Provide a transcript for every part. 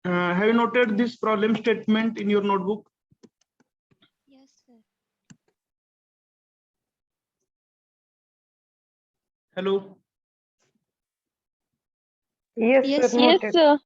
Have you noted this problem statement in your notebook? Yes, sir. Hello. Yes, Yes, sir. sir. Noted. sir.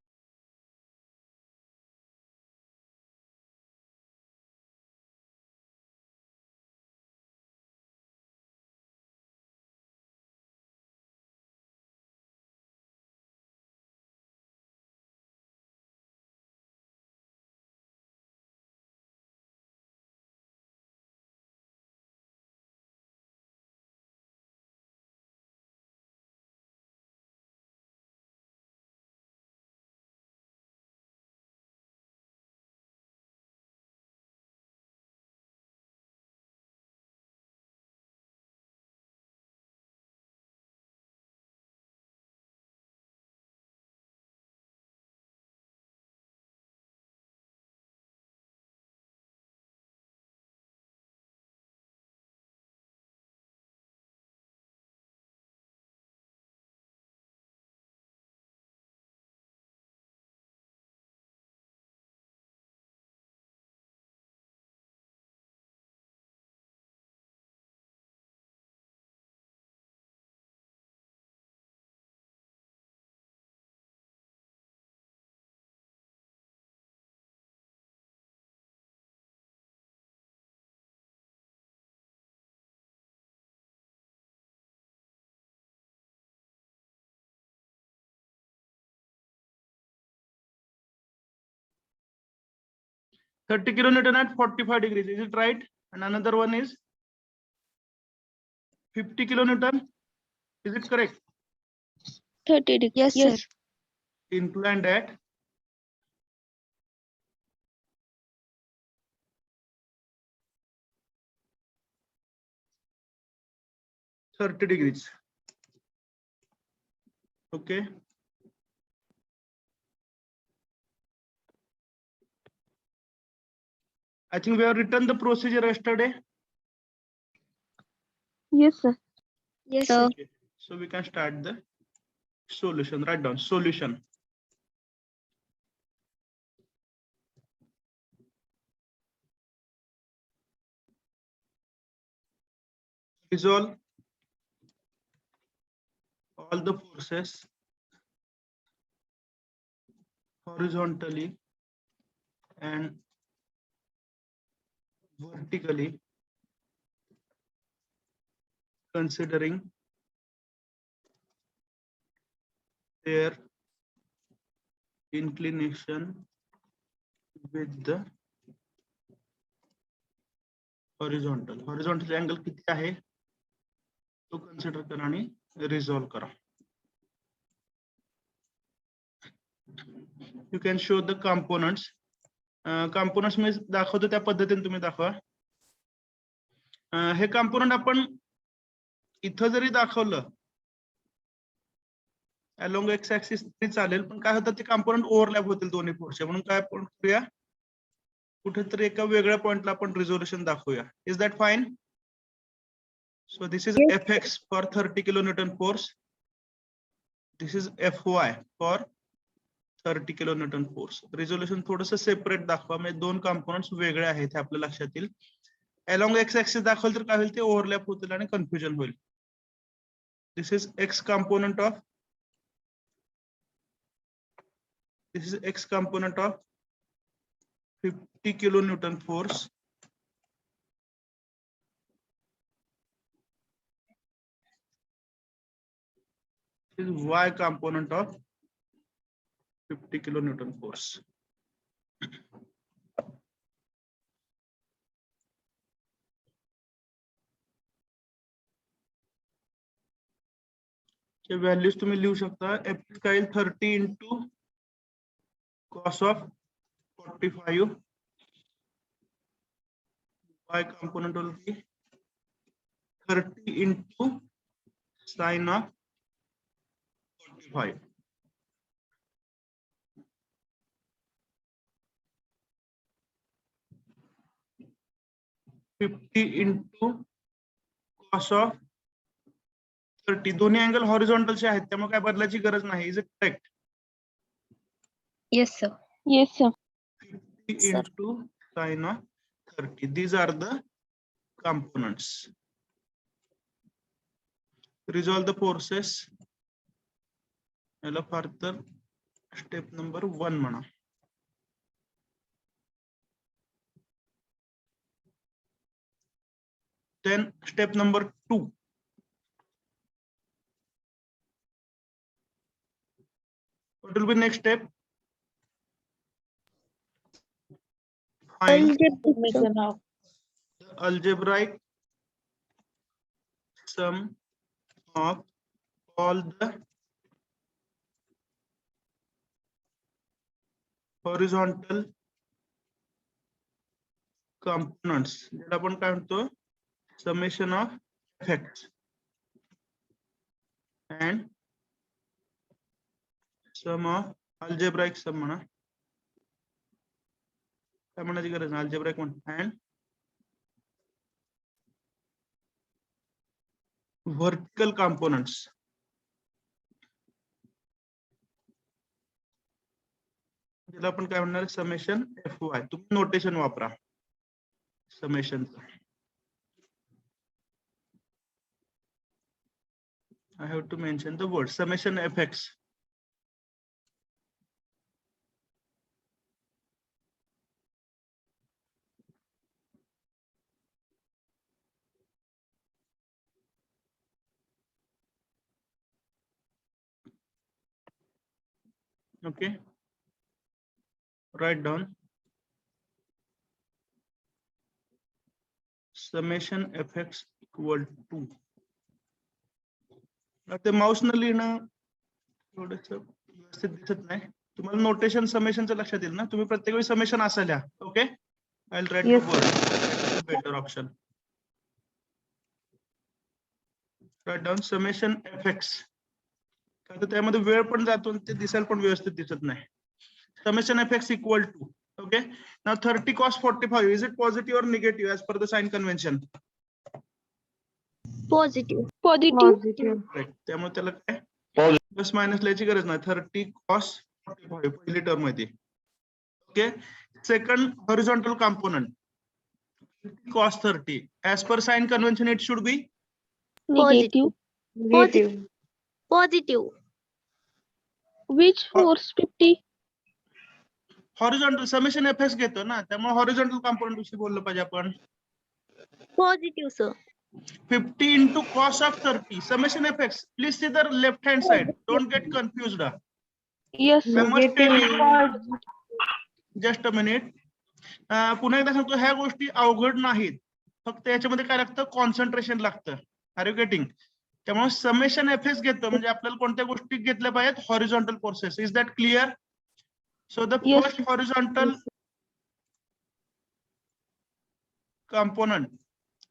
$30 kilonewton at 45 degrees. Is it right? And another one is 50 kilonewton. Is it correct? 30 degrees. Yes, Yes. sir. Inclined at 30 degrees. Okay. I think we have written the procedure yesterday. Yes, sir. Yes, Sir. sir. Okay. So we can start the solution. Write down solution. Resolve all the forces horizontally and vertically, considering their inclination with the horizontal. Horizontal angle किती आहे तो consider करा आणि resolve करा. You can show the components. Components मी दाखवतो त्या पद्धतीने तुम्ही दाखवा. हे component आपण इथं जरी दाखवलं along x axis तरी चालेल, पण काय होतं ते component ओव्हरलॅप होतील दोन्ही फोर्सचे, म्हणून काय आपण करूया कुठेतरी एका वेगळ्या पॉइंटला आपण रिझोल्यूशन दाखवूया. Is that fine? So this is Yes. Fx for 30 kilonewton force. This is Fy for 30 kilonewton force. Resolution थोडंसं सेपरेट दाखवा, म्हणजे दोन कंपोनेंट्स वेगळे आहेत हे आपल्या लक्षात येईल. Along x axis दाखवलं तर काय होईल ते ओव्हरलॅप होतील आणि कन्फ्युजन होईल. This is x component of x component of 50 kilonewton force. This is y component of 50 kilonewton force. चे व्हॅल्यूज तुम्ही लिहू शकता. F काय येईल 30 into cos of 45. Y component will be 30 into sin of 45. $50 into cos of 30. दोन्ही angle हॉरिझॉन्टलचे आहेत, त्यामुळे काय बदलायची गरज नाही. Is it correct? Yes, sir. Yes, sir. 50 Sir. into sine of 30. These are the components. Resolve the forces. याला further step number 1 म्हणा. Then step number 2. What will be next step? Find Summation of the algebraic sum of all the horizontal components. ज्याला आपण काय म्हणतो summation of effects and sum of algebraic sum म्हणा. काय म्हणायची गरज नाही, algebraic म्हण and vertical components. ज्याला आपण काय म्हणणार summation fy. तुम्ही नोटेशन वापरा summation. I have to mention the word summation fx. Okay, write down summation fx equal to. आता माउस न लिहिणं थोडंसं व्यवस्थित दिसत नाही. तुम्हाला नोटेशन समेशनचं लक्षात येईल ना. तुम्ही प्रत्येक वेळी समेशन असं लिहा. Okay, I will write the Yes. Word. Better option. Write down summation fx. आता त्यामध्ये वेळ पण जातो आणि ते दिसायला पण व्यवस्थित दिसत नाही. Summation fx equal to. Okay, now 30 cos 45, is it positive or negative as per the sign convention? Positive. Positive. Right. त्यामुळे त्याला काय प्लस मायनस लिहायची गरज नाही. 30 cos 45 पहिली टर्म मध्ये. Okay, second horizontal component cos 30, as per sign convention it should be Negative. Positive. Which force 50? Horizontal summation fx घेतो ना, त्यामुळे हॉरिझॉन्टल कॉम्पोनंट विषयी बोललो पाहिजे आपण. Positive, sir. 50 into cos of 30 summation fx. Please see the left hand side, don't get confused. Yes, I sir. must tell you, just a minute. पुन्हा एकदा सांगतो, ह्या गोष्टी अवघड नाहीत, फक्त याच्यामध्ये काय लागतं, कॉन्सन्ट्रेशन लागतं. Are you getting? त्यामुळे समेशन fx घेतो म्हणजे आपल्याला कोणत्या गोष्टी घेतल्या पाहिजेत, horizontal forces. Is that clear? So the Yes. First horizontal component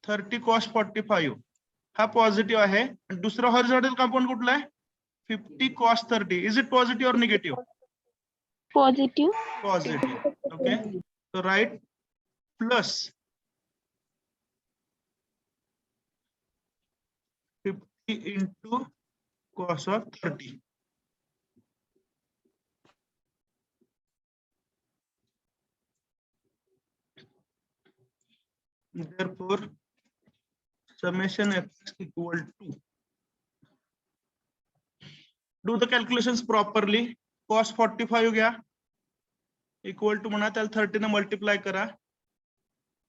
30 cos 45 हा पॉझिटिव्ह आहे. आणि दुसरा हॉरिझॉन्टल कंपोनंट कुठला आहे? 50 cos 30. इज इट पॉझिटिव्ह और negative? Positive. Positive. Okay, so write plus 50 into cos of 30. Therefore, summation f equal to. Do the calculations properly. Cos 45 घ्या, equal to म्हणा, त्याला 30 ने मल्टिप्लाय करा,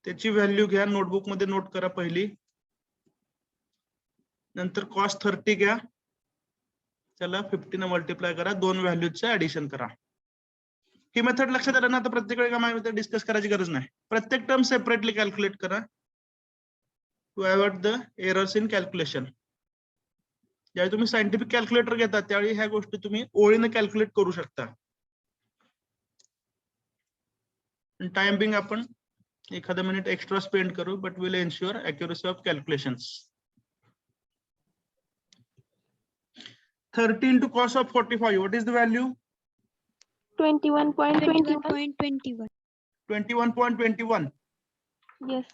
त्याची व्हॅल्यू घ्या, नोटबुक मध्ये नोट करा पहिली. नंतर cos 30 घ्या, त्याला 50 ने मल्टिप्लाय करा, दोन व्हॅल्यूजचे ऍडिशन करा. ही मेथड लक्षात आलं ना. आता प्रत्येक वेळी काय डिस्कस करायची गरज नाही. प्रत्येक टर्म सेपरेटली कॅल्क्युलेट करा to avoid the errors in calculation. ज्यावेळी तुम्ही सायंटिफिक कॅल्क्युलेटर घेता त्यावेळी ह्या गोष्टी तुम्ही ओळीने कॅल्क्युलेट करू शकता. टाइम बिंग आपण एखादा मिनिट एक्स्ट्रा स्पेंड करू, but will ensure accuracy of calculations. 30 into cos of 45, what is the value? 21.21. 21.21. 21.21. Yes.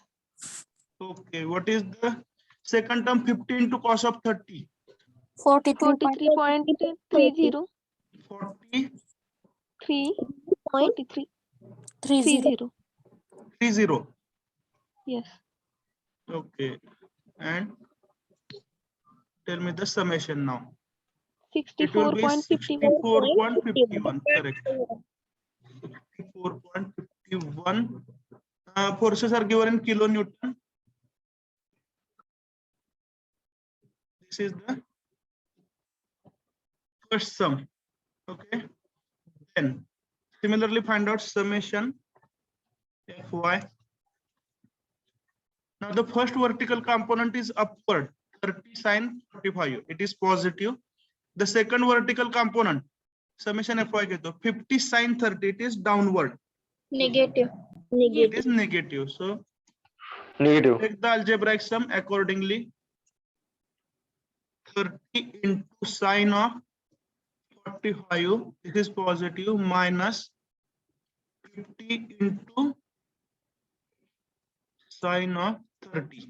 Okay, what is the second term? 50 into cos of 30. 43.30. 40. 3. point 43. 30. 30. 30. Yes. Okay. And tell me the summation now. It will be 64.51. 64.51. Correct. 64.51. Forces are given in kilonewton. This is the first sum. Okay. Then similarly find out summation Fy. Now the first vertical component is upward, 30 sine 45. It is positive. The second vertical component, summation Fy घेतो, 50 sine 30. It is downward. negative. It is negative. So Negative. take the algebraic sum accordingly. 30 into sine of 45. This is positive, minus 50 into sine of 30.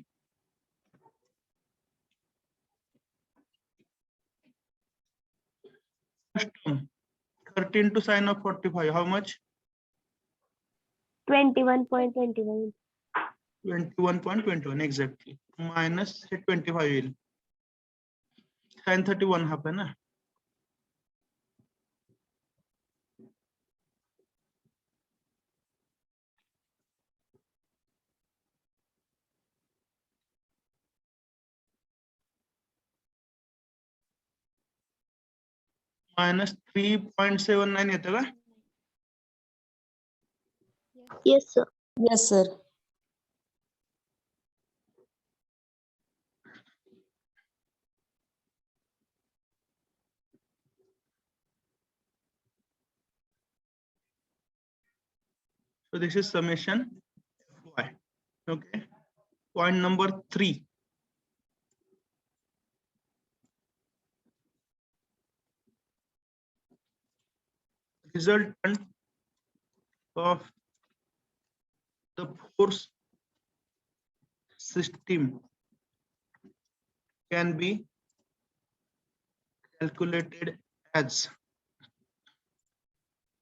First term, 30 into sine of 45. How much? 21.21. 21.21 exactly. Minus 25 will. Sine 31 happen na? Minus 3.79 येतं का? Yes, sir. Yes, sir. So this is summation Fy. Okay. Point number 3. Resultant of the force system can be calculated as.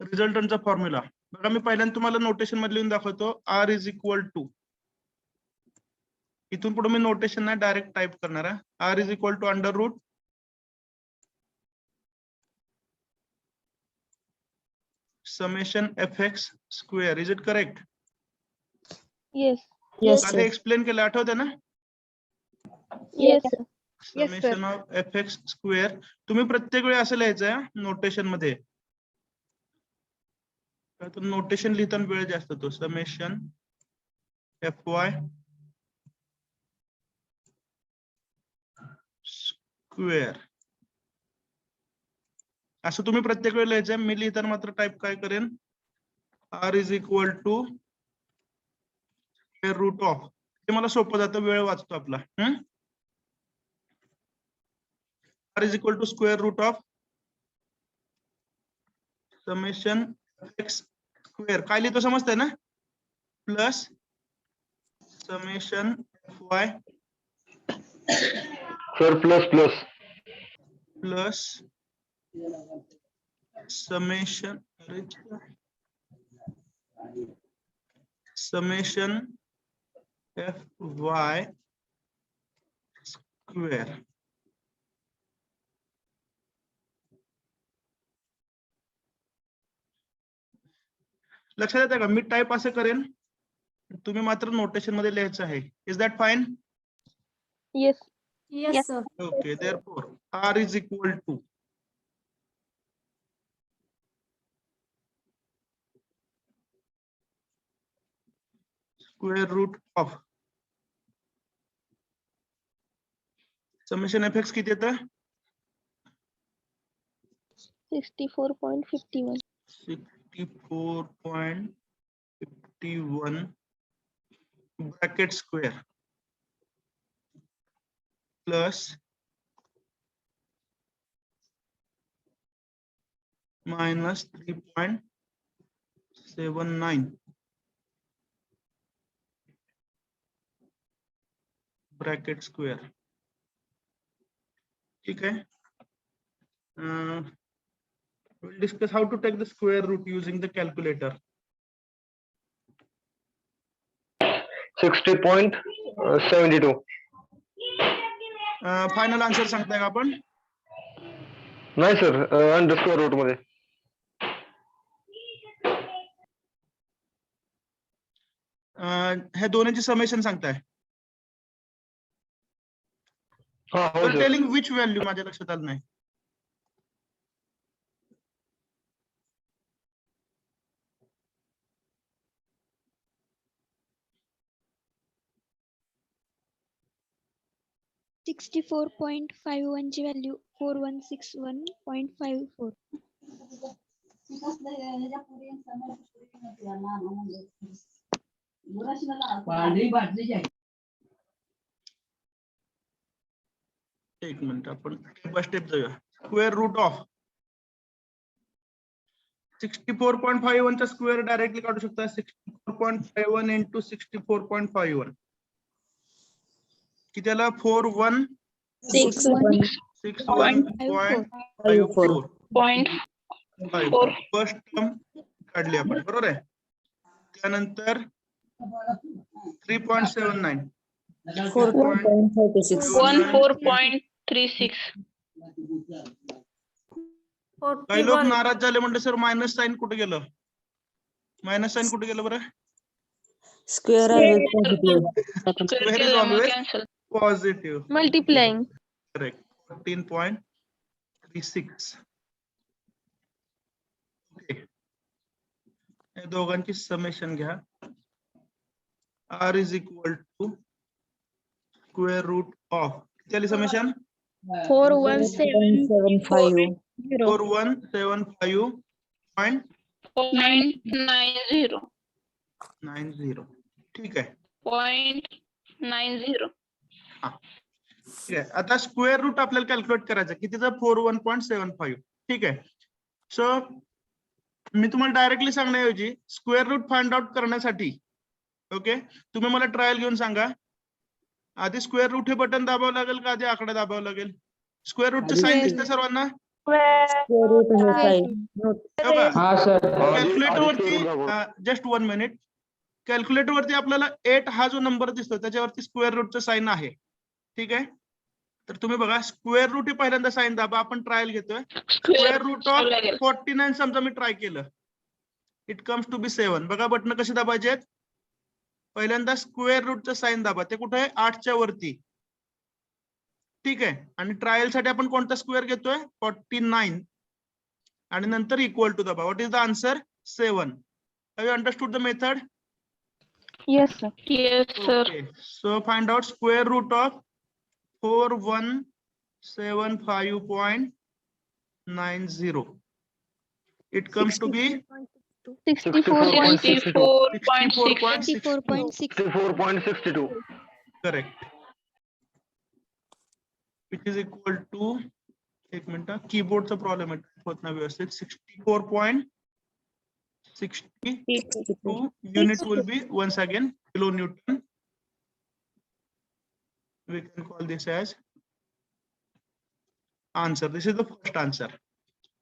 Resultantचा formula बघा, मी पहिल्यांदा तुम्हाला notation मध्ये लिहून दाखवतो. R इज इक्वल टू, इथून पुढे मी नोटेशन नाही डायरेक्ट टाइप करणार आहे. R is equal to under root summation fx square. Is it correct? Yes. Yes, काल sir. एक्सप्लेन केलं आठवतं ना? Yes, sir. Summation of fx square. तुम्ही प्रत्येक वेळी असं लिहायचं नोटेशन मध्ये. नोटेशन लिहिताना वेळ जास्त होतो. समेशन fy स्क्वेअर असं तुम्ही प्रत्येक वेळी लिहायचं. मी लिहिताना मात्र टाइप काय करेन, R is equal to square root of. ते मला सोपं जातं, वेळ वाचतो आपला. R is equal to square root of summation x square. काय लिहितो समजतंय ना? Plus summation fy Sir, plus plus. Plus summation fy square. लक्षात येतं का? मी टाइप असं करेन, तुम्ही मात्र नोटेशन मध्ये लिहायचं आहे. Is that fine? Yes. Yes, Yes. sir. Okay, therefore R is equal to square root of summation fx किती येतं? 64.51. 64.51 bracket square plus minus 3.79 bracket square. ठीक है. we'll discuss how to take the square root using the calculator. 60.72. Final answer सांगताय का आपण? नाही sir, under square root मध्ये. ह्या दोन्हीची समेशन सांगताय? हा हो सर. टेलिंग विच व्हॅल्यू माझ्या लक्षात आलं नाही. $64.51 ची व्हॅल्यू 4161.54. एक मिनिट, आपण स्टेप बाय स्टेप जाऊया. स्क्वेअर रूट ऑफ 64.51 चा स्क्वेअर डायरेक्टली काढू शकता. 64.51 इंटू 64.51 किती आला? 4161.54. फर्स्ट टर्म काढली आपण, बरोबर आहे. त्यानंतर 3.79 14.36. काही लोक नाराज झाले, म्हणले सर मायनस साइन कुठे गेलं? मायनस साइन कुठे गेलं बरं? Square always positive. Square is always positive. Multiplying. Correct. 14.36. Okay. या दोघांची समेशन घ्या. R is equal to square root of किती आली समेशन? 4175. 4175.90. ठीक आहे. 0.90. ठीक आहे. आता स्क्वेअर रूट आपल्याला कॅल्क्युलेट करायचं कितीचा? 41.75. ठीक आहे. सो मी तुम्हाला डायरेक्टली सांगण्याऐवजी स्क्वेअर रूट फाइंड आउट करण्यासाठी, ओके, तुम्ही मला ट्रायल घेऊन सांगा. आधी स्क्वेअर रूट हे बटन दाबावं लागेल का आधी आकडा दाबावं लागेल? स्क्वेअर रूटचं साइन दिसतं सर्वांना? Square root हे sign. Not कॅल्क्युलेटर वरती जस्ट 1 मिनिट. कॅल्क्युलेटर वरती आपल्याला 8 हा जो नंबर दिसतो त्याच्यावरती स्क्वेअर रूटचं साइन आहे. ठीक आहे. तर तुम्ही बघा, स्क्वेअर रूट हे पहिल्यांदा साइन दाबा. आपण ट्रायल घेतोय. स्क्वेअर रूट ऑफ 49 समजा मी ट्राय केलं, इट कम्स टू बी 7. बघा बटन कसे दाबायचे आहेत? पहिल्यांदा स्क्वेअर रूटचं साइन दाबा. ते कुठे आहे? 8च्या वरती. ठीक आहे. आणि ट्रायल साठी आपण कोणता स्क्वेअर घेतोय? 49 आणि नंतर इक्वल टू दाबा. What is the answer? 7. Have you understood the method? Yes, sir. Yes, sir. Okay. So find out square root of 4175.90. It comes to be 64.62. 64.62. correct, which is equal to, एक minute, कीबोर्डचा problem आहे, होत नाही व्यवस्थित. 64.62 unit will be once again kilonewton. We can call this as answer. This is the first answer.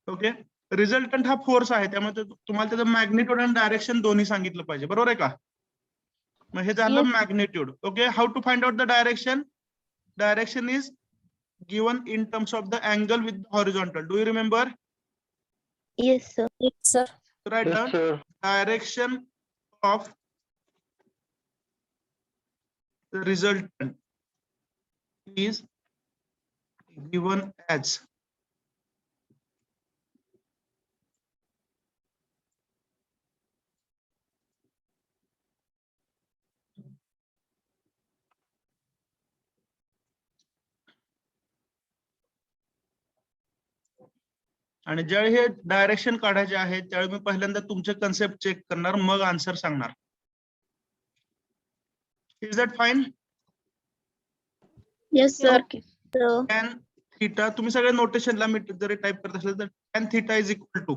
Okay. Resultant हा force आहे, त्यामुळे तुम्हाला त्याचं मॅग्निट्यूड आणि डायरेक्शन दोन्ही सांगितलं पाहिजे, बरोबर आहे का? मग हे झालं magnitude. Okay. How to find out the direction? Direction is given in terms of the angle with horizontal. Do you remember? Yes, sir. Yes, sir. Right Yes down. sir. Direction of the resultant is given as आणि ज्यावेळी हे direction काढायचे आहे त्यावेळी मी पहिल्यांदा तुमचे concept check करणार, मग answer सांगणार. Is that fine? Yes, sir. Tan theta, तुम्ही सगळे नोटेशनला मी जरी टाइप करत असेल तर tan theta is equal to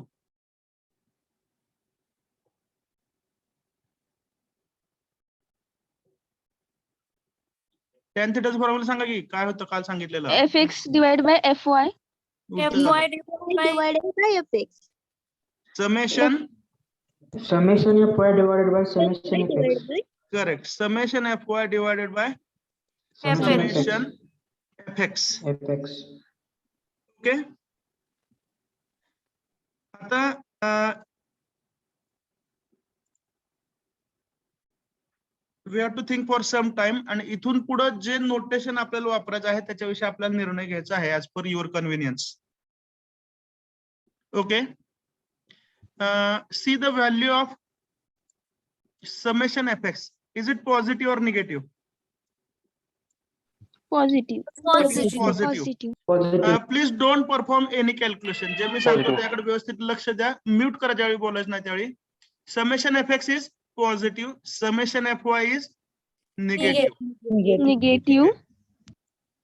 tan थीटाचं फॉर्म्युला सांगा की काय होतं काल सांगितलेलं. fx divided by fy. उत्तर. Divided by fx. Summation Summation FY divided by summation FX. Correct summation FY divided by Summation summation FX. FX. Okay आता we have to think for some time आणि इथून पुढे जे notation आपल्याला वापरायचं आहे त्याच्याविषयी आपल्याला निर्णय घ्यायचा आहे as per your convenience. Okay see the value of summation fx. Is it positive or negative? Positive. Positive. Positive. Positive. Please don't perform any calculation. जे मी सांगतो Positive. त्याकडे व्यवस्थित लक्ष द्या. म्यूट करा ज्यावेळी बोलायचं नाही त्यावेळी. Summation fx is positive. Summation fy is negative. Negative.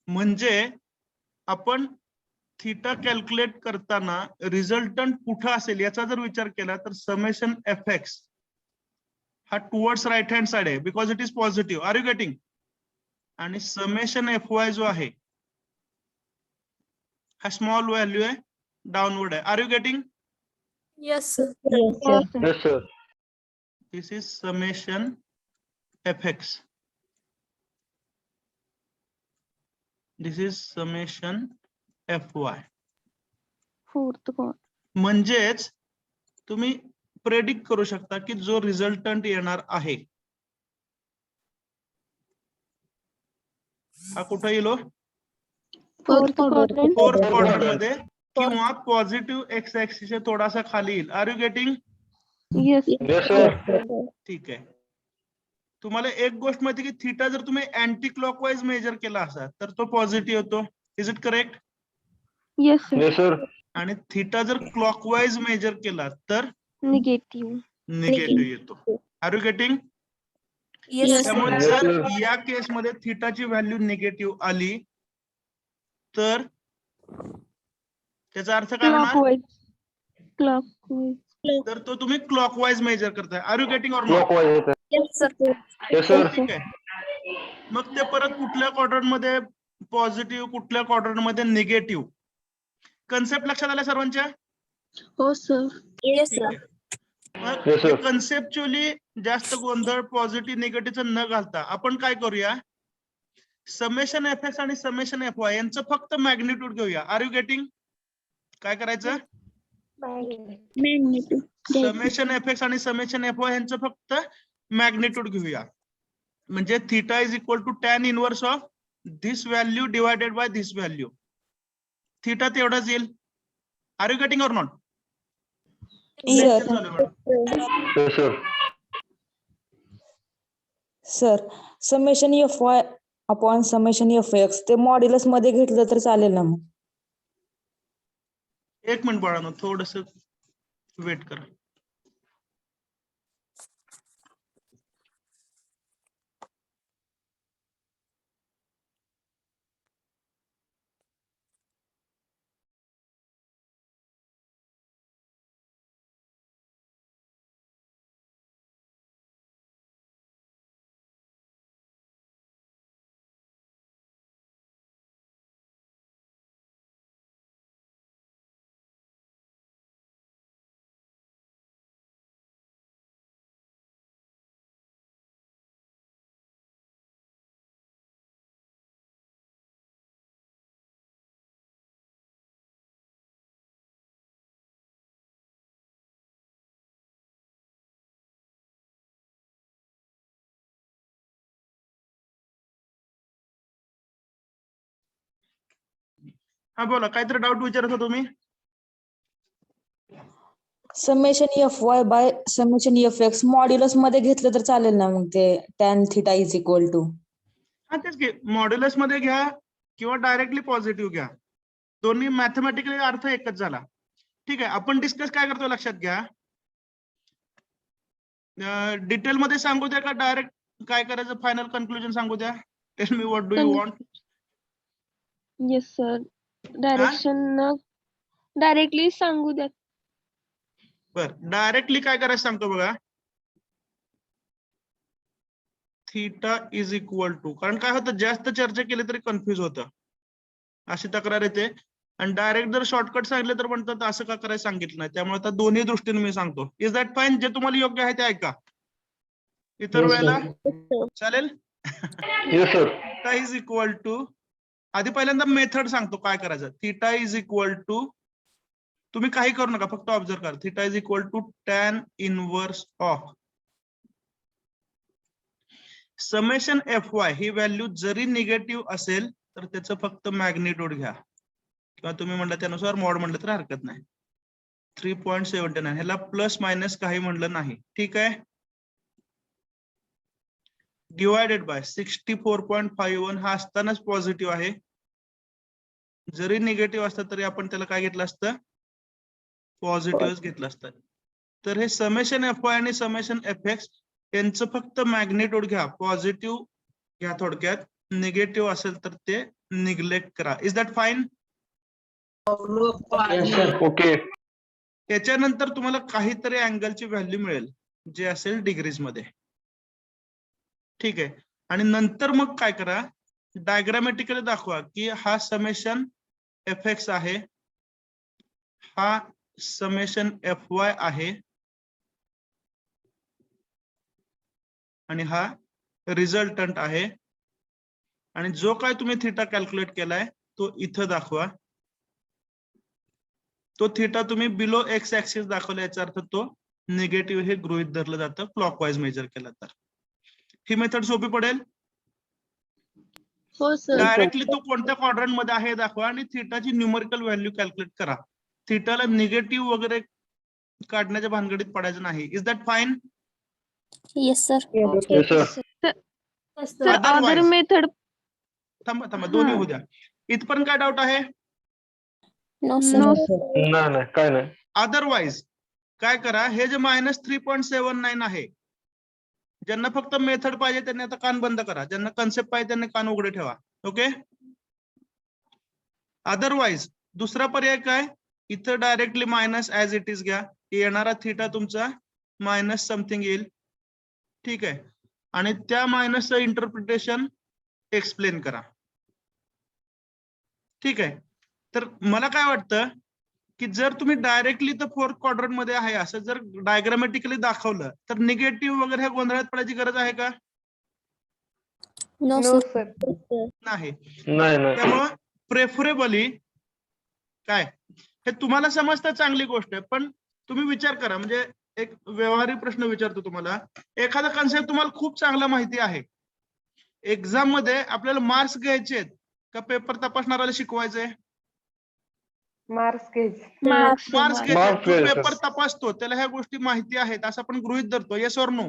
म्हणजे आपण थीटा कॅल्क्युलेट करताना रिझल्टंट कुठं असेल याचा जर विचार केला तर समेशन fx हा टुवर्ड्स राईट हँड साइड आहे because it is positive. Are you getting? आणि समेशन fy जो आहे हा स्मॉल व्हॅल्यू आहे डाउनवर्ड आहे. Are you getting? Yes, sir. Yes, sir. This is summation fx. This is summation fy. Fourth quadrant. म्हणजेच तुम्ही predict करू शकता की जो रिझल्टंट येणार आहे हा कुठं येईल? Fourth quadrant. फोर्थ क्वाड्रंट मध्ये किंवा पॉझिटिव्ह एक्स ऍक्सिस थोडासा खाली येईल. Are you getting? Yes. Yes, sir. ठीक आहे. तुम्हाला एक गोष्ट माहिती की थीटा जर तुम्ही अँटी क्लॉकवाईज मेजर केला असा तर तो पॉझिटिव्ह होतो. Is it correct? Yes, sir. Yes, sir. आणि थीटा जर क्लॉकवाईज मेजर केला तर Negative. निगेटिव्ह येतो. Are you getting? Yes, sir. त्यामुळे Yes, जर sir. या केसमध्ये थीटाची व्हॅल्यू निगेटिव्ह आली तर त्याचा अर्थ काय होणार? Clockwise. Clockwise. तर तो तुम्ही क्लॉकवाईज मेजर करताय. Are you getting or not? Clockwise येतं. Yes, sir. Yes, sir. ठीक आहे. मग ते परत कुठल्या क्वाड्रंट मध्ये पॉझिटिव्ह कुठल्या क्वाड्रंट मध्ये निगेटिव्ह कन्सेप्ट लक्षात आल्या सर्वांच्या? Oh, sir. Yes, ठीक sir. आहे. मग Yes, sir. कन्सेप्च्युअली जास्त गोंधळ पॉझिटिव्ह निगेटिव्हचं न घालता आपण काय करूया? समेशन fx आणि समेशन fy यांचं फक्त मॅग्निट्यूड घेऊया. Are you getting? काय करायचं? Magnitude. समेशन fx आणि समेशन fy यांचं फक्त मॅग्निट्यूड घेऊया. म्हणजे theta is equal to tan inverse of this value divided by this value. Theta तेवढाच येईल. Are you getting or not? Yes. Yes, sir. Sir summation FY upon summation FX ते modulus मध्ये घेतलं तर चालेल ना मग? एक मिनिट बाळांनो थोडस वेट करा. हा बोला काहीतरी डाऊट विचारत होता तुम्ही? Summation FY by summation FX modulus मध्ये घेतलं तर चालेल ना मग ते tan theta is equal to? हा तेच की मॉड्युलस मध्ये घ्या किंवा डायरेक्टली पॉझिटिव्ह घ्या. दोन्ही मॅथमॅटिकली अर्थ एकच झाला. ठीक आहे. आपण डिस्कस काय करतो लक्षात घ्या. डिटेल मध्ये सांगू द्या का डायरेक्ट काय करायचं फायनल कन्क्लुजन सांगू द्या? Tell me what do you want? Yes, sir. Direction directly सांगू द्या. बर डायरेक्टली काय करायचं सांगतो बघा. थीटा इज इक्वल टू कारण काय होतं जास्त चर्चा केली तरी कन्फ्युज होतं अशी तक्रार येते आणि डायरेक्ट जर शॉर्टकट सांगितलं तर म्हणतात असं का करायला सांगितलं नाही. त्यामुळे आता दोन्ही दृष्टीने मी सांगतो. Is that fine? जे तुम्हाला योग्य आहे ते ऐका. इतर Yes, वेळेला sir. चालेल. Yes sir. Theta is equal to, आधी पहिल्यांदा मेथड सांगतो काय करायचं. थीटा इज इक्वल टू, तुम्ही काही करू नका, फक्त ऑब्झर्व करा. Theta is equal to tan inverse of summation FY. ही व्हॅल्यू जरी निगेटिव्ह असेल तर त्याचं फक्त मॅग्निट्यूड घ्या, किंवा तुम्ही म्हणलं त्यानुसार मॉड म्हणलं तर हरकत नाही. 3.79 ह्याला प्लस मायनस काही म्हणलं नाही. ठीक आहे. डिवायडेड बाय 64.51 हा असतानाच पॉझिटिव्ह आहे. जरी निगेटिव्ह असतं तरी आपण त्याला काय घेतलं असतं, पॉझिटिव्ह घेतलं असतं. तर हे समेशन FY आणि समेशन FX यांचं फक्त मॅग्निट्यूड घ्या, पॉझिटिव्ह घ्या. थोडक्यात निगेटिव्ह असेल तर ते निग्लेक्ट करा. Is that fine? Yes, sir. Okay. त्याच्यानंतर तुम्हाला काहीतरी अँगलची व्हॅल्यू मिळेल जे असेल डिग्रीज मध्ये. ठीक आहे. आणि नंतर मग काय करा, डायग्रामॅटिकली दाखवा की हा समेशन FX आहे, हा समेशन FY आहे आणि हा रिझल्टंट आहे. आणि जो काय तुम्ही थीटा कॅल्क्युलेट केलाय तो इथं दाखवा. तो थीटा तुम्ही बिलो एक्स ऍक्सिस दाखवला, याचा अर्थ तो निगेटिव्ह हे गृहीत धरलं जातं क्लॉकवाईज मेजर केला तर. ही मेथड सोपी पडेल. हो सर. डायरेक्टली तो कोणत्या क्वाड्रंट मध्ये आहे दाखवा आणि थीटाची न्यूमरिकल व्हॅल्यू कॅल्क्युलेट करा. थीटाला निगेटिव्ह वगैरे काढण्याच्या भानगडीत पडायचं नाही. Is that fine? Yes, sir. Yes sir. Yes, sir other Otherwise- method. थांबा दोन्ही होऊ द्या. इथपर्यंत काय डाऊट आहे? No, sir. नो. नाही काय नाही. अदरवाइज काय करा, हे जे -3.79 आहे, ज्यांना फक्त मेथड पाहिजे त्यांनी आता कान बंद करा, ज्यांना कन्सेप्ट पाहिजे त्यांनी कान उघडे ठेवा. ओके. अदरवाइज दुसरा पर्याय काय, इथं directly minus as it is घ्या. येणारा थीटा तुमचा मायनस समथिंग येईल. ठीक आहे. आणि त्या मायनसचं इंटरप्रिटेशन एक्सप्लेन करा. ठीक आहे. तर मला काय वाटतं की जर तुम्ही डायरेक्टली तर फोर्थ क्वाड्रंट मध्ये आहे असं जर डायग्रामॅटिकली दाखवलं तर निगेटिव्ह वगैरे ह्या गोंधळात पडायची गरज आहे का? No, sir. नाही. नाही. त्यामुळं प्रेफरेबली काय, हे तुम्हाला समजतं चांगली गोष्ट आहे, पण तुम्ही विचार करा. म्हणजे एक व्यवहारिक प्रश्न विचारतो तुम्हाला. एखादा कन्सेप्ट तुम्हाला खूप चांगला माहिती आहे, एक्झाम मध्ये आपल्याला मार्क्स घ्यायचे का पेपर तपासणाऱ्याला शिकवायचंय? मार्क्स घ्यायचे. मार्क्स. मार्क्स Marks घ्यायचे. जो घ्यायचे. पेपर तपासतो त्याला ह्या गोष्टी माहिती आहेत असं आपण गृहीत धरतो. Yes or no?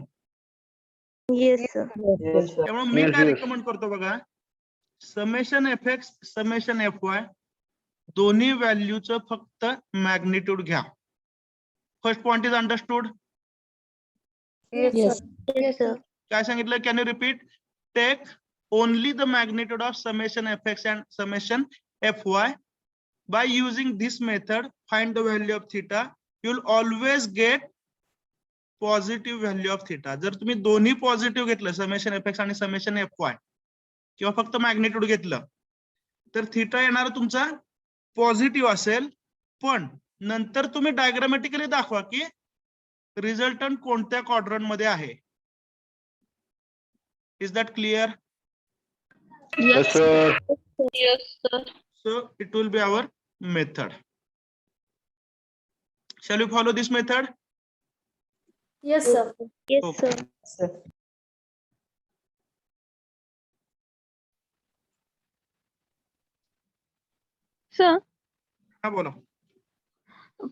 Yes, sir. त्यामुळे मी Yes, काय yes. रिकमेंड करतो बघा, समेशन FX समेशन FY दोन्ही व्हॅल्यूचं फक्त मॅग्निट्यूड घ्या. First point is understood? Yes, Yes. sir. Yes, sir. काय सांगितलं? Can you repeat? Take only the magnitude of summation FX अँड समेशन FY. By using this method, find the value of theta. You'll always get positive value of theta. जर तुम्ही दोन्ही positive घेतलं, summation FX आणि summation FY, किंवा फक्त magnitude घेतलं, तर थीटा येणार तुमचा पॉझिटिव्ह असेल. पण नंतर तुम्ही डायग्रामॅटिकली दाखवा की रिझल्टंट कोणत्या क्वाड्रंट मध्ये आहे. Is that clear? Yes sir. Yes, sir. So it will be our method. Shall we follow this method? Yes, sir. Yes, Okay. sir. Sir हा बोला.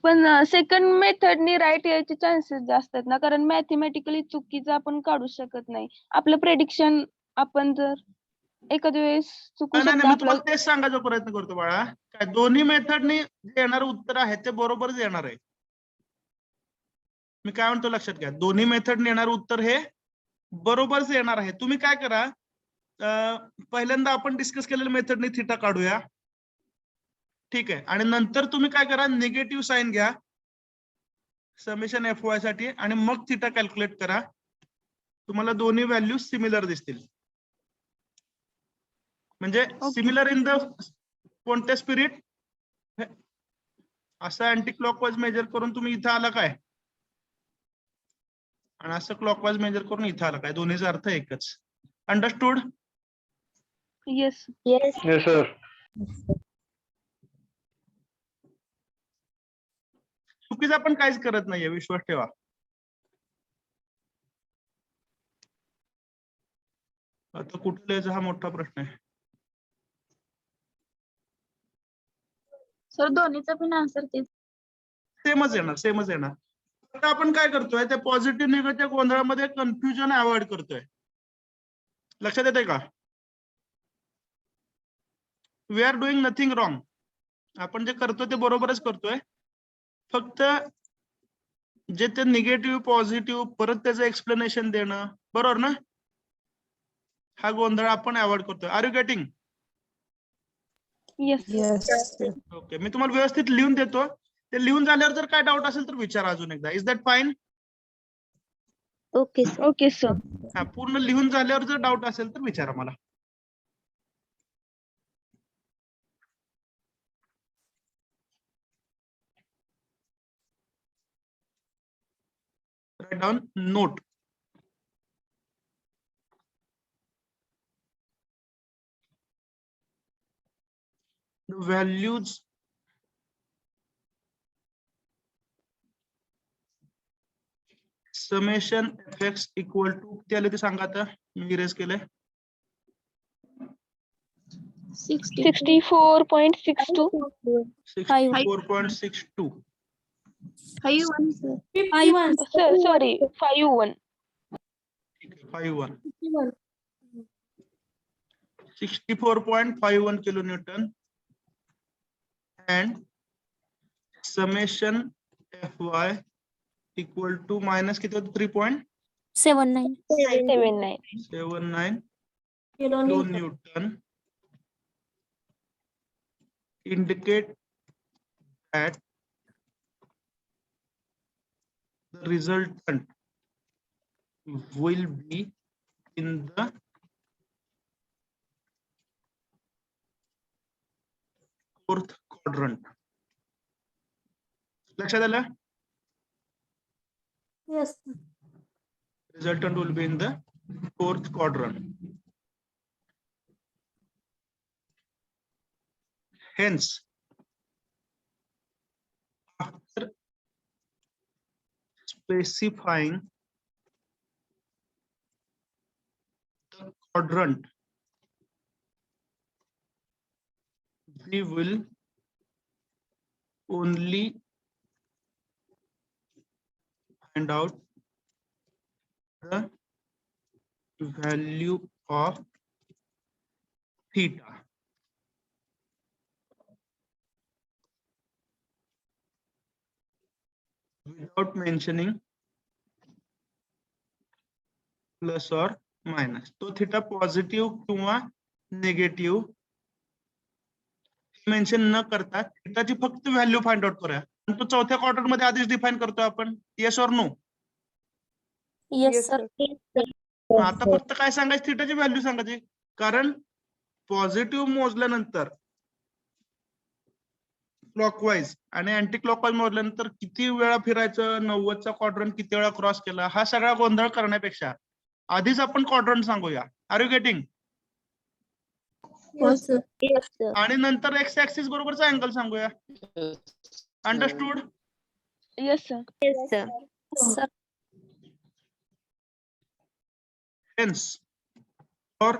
पण सेकंड मेथडनी राईट यायचे चान्सेस जास्त आहेत ना, कारण मॅथमॅटिकली चुकीचं आपण काढू शकत नाही. आपलं प्रेडिक्शन आपण जर एखाद्या वेळेस चुकू नाही, शकतो मी आपलं. तुम्हाला तेच सांगायचा प्रयत्न करतो बाळा. काय दोन्ही मेथडनी जे येणारं उत्तर आहे ते बरोबरच येणार आहे. मी काय म्हणतो लक्षात घ्या, दोन्ही मेथडने येणारं उत्तर हे बरोबरच येणार आहे. तुम्ही काय करा, पहिल्यांदा आपण डिस्कस केलेल्या मेथडने थीटा काढूया. ठीक आहे. आणि नंतर तुम्ही काय करा, निगेटिव्ह साइन घ्या समेशन FY साठी आणि मग थीटा कॅल्क्युलेट करा. तुम्हाला दोन्ही व्हॅल्यू सिमिलर दिसतील. म्हणजे सिमिलर इन द कोणत्या स्पिरिट? असं अँटी क्लॉकवाईज मेजर करून तुम्ही इथं आला काय, आणि असं क्लॉकवाईज मेजर करून इथं आला काय, दोन्हीचा अर्थ एकच. Understood? Yes. Yes. Yes sir. चुकीचं आपण काहीच करत नाहीये, विश्वास ठेवा. आता कुठे लिहायचा हा मोठा प्रश्न आहे. सर दोन्हीचा पण आन्सर तेच. सेमच येणार. आता आपण काय करतोय, त्या पॉझिटिव्ह निगेटिव्ह गोंधळामध्ये कन्फ्युजन अवॉइड करतोय. लक्षात येतंय का? We are doing nothing wrong. आपण जे करतोय ते बरोबरच करतोय. फक्त जे ते निगेटिव्ह पॉझिटिव्ह परत त्याचं एक्सप्लेनेशन देणं, बरोबर ना, हा गोंधळ आपण अवॉइड करतोय. Are you getting? Yes. Okay, मी तुम्हाला व्यवस्थित लिहून देतो. ते लिहून झाल्यावर जर काय डाऊट असेल तर विचारा अजून एकदा. Is that fine? Okay sir. Okay sir. हा, पूर्ण लिहून झाल्यावर जर डाऊट असेल तर विचारा मला. Write down note. The values summation fx equal to किती आले ते सांगा आता, मी इरेज केलंय. 64.62. 64.62. Sir sorry 51. 51. 64.51 kilonewton and summation fy equal to minus किती होतं, 79. 3.79 kilonewton. Indicate that the resultant will be in the fourth quadrant. लक्षात आलं? Yes. Resultant will be in the fourth quadrant. Hence, after specifying the quadrant, we will only find out the value of theta. Without mentioning plus or minus. तो theta positive किंवा negative mention न करता थीटाची फक्त value find out करूया. आणि तो चौथ्या quarter मध्ये आधीच डिफाइन करतोय आपण. Yes or no? Yes, sir. आता फक्त काय सांगायचं, थीटाची व्हॅल्यू सांगायची. कारण पॉझिटिव्ह मोजल्यानंतर क्लॉकवाईज आणि अँटी क्लॉकवाईज मोजल्यानंतर किती वेळा फिरायचं, 90चा क्वाड्रंट किती वेळा क्रॉस केला, हा सगळा गोंधळ करण्यापेक्षा आधीच आपण क्वाड्रंट सांगूया. Are you getting? Yes, sir. Yes sir. आणि नंतर एक्स ऍक्सिस बरोबरचा अँगल सांगूया. Understood? Yes sir. Yes sir. Sir. Hence, for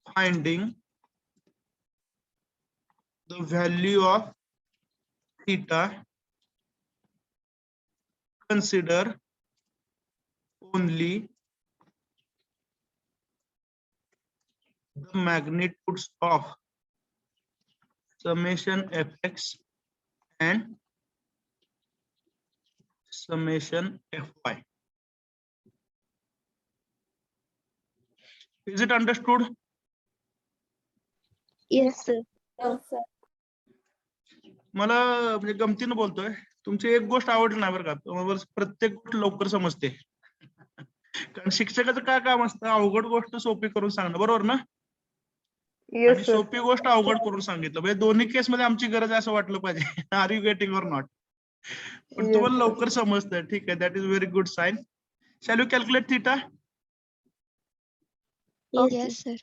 finding the value of theta, consider only the magnitudes of summation fx and summation fy. Is it understood? Yes sir. मला म्हणजे गमतीनं बोलतोय, तुमची एक गोष्ट आवडली नाही बरं का, तुम्हाला प्रत्येक गोष्ट लवकर समजते. कारण शिक्षकाचं काय काम असतं, अवघड गोष्ट सोपी करून सांगणं, बरोबर ना? आणि येस सर. सोपी गोष्ट अवघड करून सांगितलं. म्हणजे दोन्ही केस मध्ये आमची गरज आहे असं वाटलं पाहिजे. Are you getting or not? पण Yes, तुम्हाला sir. लवकर समजतंय. ठीक आहे, that is very good sign. Shall you calculate theta? Yes, sir.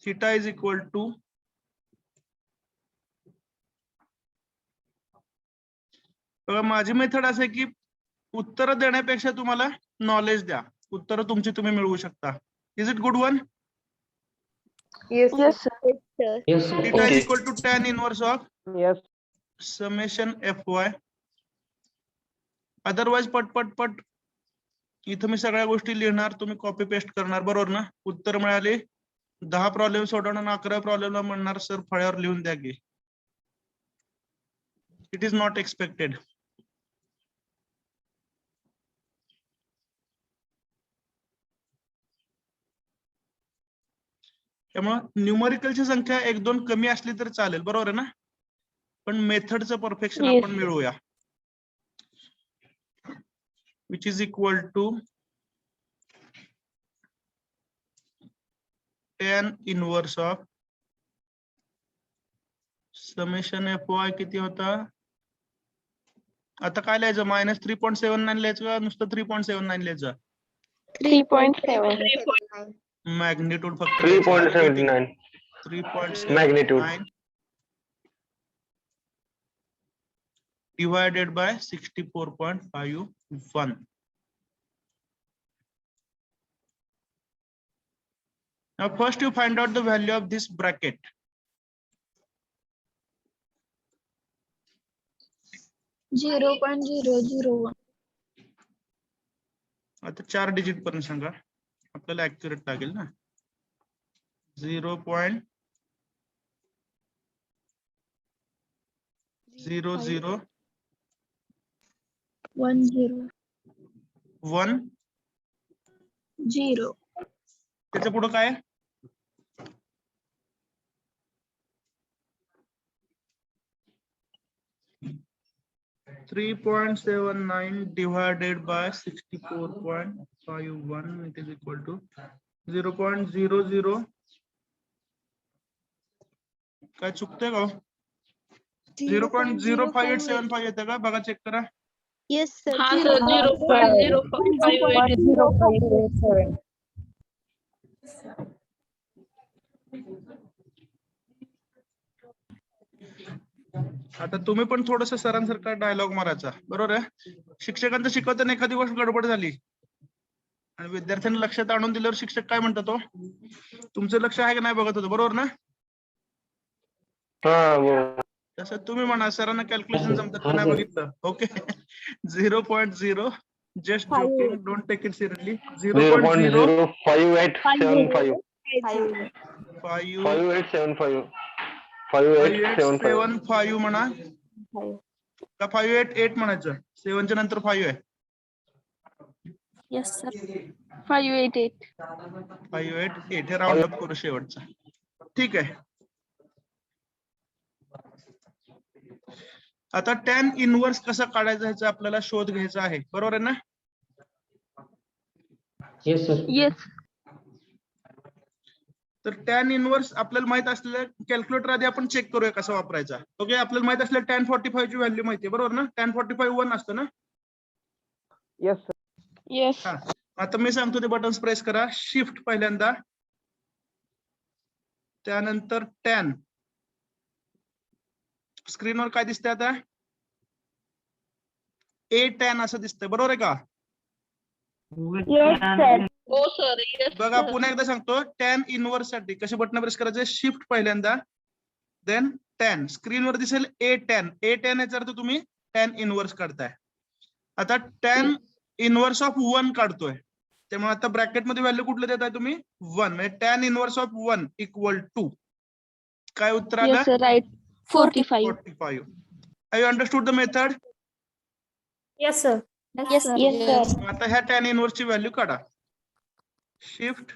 Theta is equal to बघा, माझी मेथड असं आहे की उत्तर देण्यापेक्षा तुम्हाला नॉलेज द्या. उत्तर तुमची तुम्ही मिळवू शकता. Is it good one? Yes, sir. Yes, sir. Yes, sir. Theta is Okay. Equal to tan inverse of Yes. Summation Fy. Otherwise पट इथं मी सगळ्या गोष्टी लिहिणार, तुम्ही कॉपी पेस्ट करणार, बरोबर ना? उत्तर मिळाले, 10 प्रॉब्लेम सोडवणार, 11 प्रॉब्लेमला म्हणणार सर फळ्यावर लिहून द्या की. It is not expected. त्यामुळे न्यूमरिकलची संख्या 1-2 कमी असली तर चालेल, बरोबर आहे ना? पण मेथडचं परफेक्शन Yes. आपण मिळवूया. Which is equal to tan inverse of summation Fy किती होता? आता काय लिहायचं? -3.79 लिहायचं का नुसतं 3.79 लिहायचं? 3.7. मॅग्निट्यूड फक्त 3.79 Magnitude. 3.79 divided by 64.51. Now first you find out the value of this bracket. Zero point zero zero one. आता 4 डिजिट पर्यंत सांगा, आपल्याला ऍक्युरेट लागेल ना. 0.0001 वन झिरो 1. झिरो. त्याच्या पुढे काय? 3.79 divided by 64.51, it is equal to 0.00. काय चुकतंय का? 0.05875 येतं का? बघा, चेक करा. Yes, sir. हा सर 0.0558. आता तुम्ही पण थोडस सरांसारखा डायलॉग मारायचा, बरोबर आहे? शिक्षकांचं शिकवताना एखादी गोष्ट गडबड झाली आणि विद्यार्थ्यांना लक्षात आणून दिल्यावर शिक्षक काय म्हणतात? तो तुमचं लक्ष आहे की नाही बघत होतं, बरोबर ना? हा, बरोबर. तसं तुम्ही म्हणा, सरांना कॅल्क्युलेशन जमतात का हा, नाही सर. बघितलं. Okay. 0.0, just joking, don't take it seriously. 0.0 0.05875 5875 5875 म्हणा का 588 म्हणायचं? 7 च्या नंतर 5 आहे. Yes, sir. 588. 588 हे राऊंड अप करू शेवटचा. ठीक आहे. आता tan इनवर्स कसा काढायचा ह्याचा आपल्याला शोध घ्यायचा आहे, बरोबर आहे ना? Yes, sir. Yes. तर tan इनवर्स आपल्याला माहित असलेल्या कॅल्क्युलेटर आधी आपण चेक करूया कसा वापरायचा. ओके, आपल्याला माहित असलेल्या tan 45 ची व्हॅल्यू माहिती आहे, बरोबर ना? tan 45 1 असतं ना? Yes, sir. Yes. हा, आता मी सांगतो ते बटन्स प्रेस करा. शिफ्ट पहिल्यांदा, त्यानंतर tan. स्क्रीनवर काय दिसतंय आता? A10 असं दिसतंय, बरोबर आहे का? Yes, sir. हो सर. बघा, पुन्हा एकदा सांगतो. tan इनवर्स साठी कसे बटन प्रेस करायचे? शिफ्ट पहिल्यांदा, देन tan. स्क्रीनवर दिसेल A10. A10 याचा अर्थ तुम्ही tan इनवर्स काढताय. आता tan इनवर्स ऑफ 1 काढतोय, त्यामुळे आता ब्रॅकेट मध्ये व्हॅल्यू कुठलं देताय तुम्ही? 1. म्हणजे tan inverse of 1 equal to काय उत्तर आलं? Yes, sir. Right. 45. 45. Have you understood the method? Yes, sir. Yes, sir. आता ह्या tan इनवर्स ची व्हॅल्यू काढा. Shift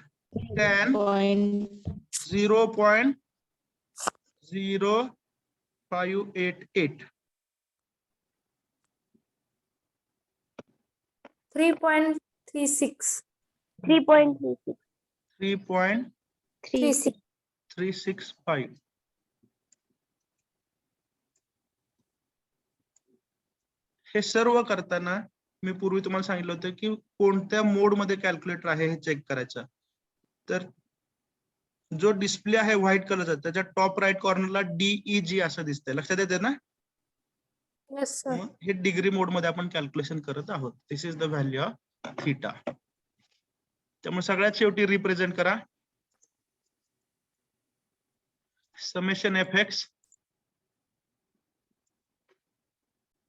tan 0.0001 0.588. 3.36. 3.36. 3.365. 36. हे सर्व करताना मी पूर्वी तुम्हाला सांगितलं होतं की कोणत्या मोड मध्ये कॅल्क्युलेटर आहे हे चेक करायचं. तर जो डिस्प्ले आहे व्हाईट कलरचा त्याच्या टॉप राईट कॉर्नरला DEG असं दिसतंय, लक्षात येते ना? Yes, sir. मग हे डिग्री मोड मध्ये आपण कॅल्क्युलेशन करत आहोत. This is the value of theta. त्यामुळे सगळ्यात शेवटी रिप्रेझेंट करा summation fx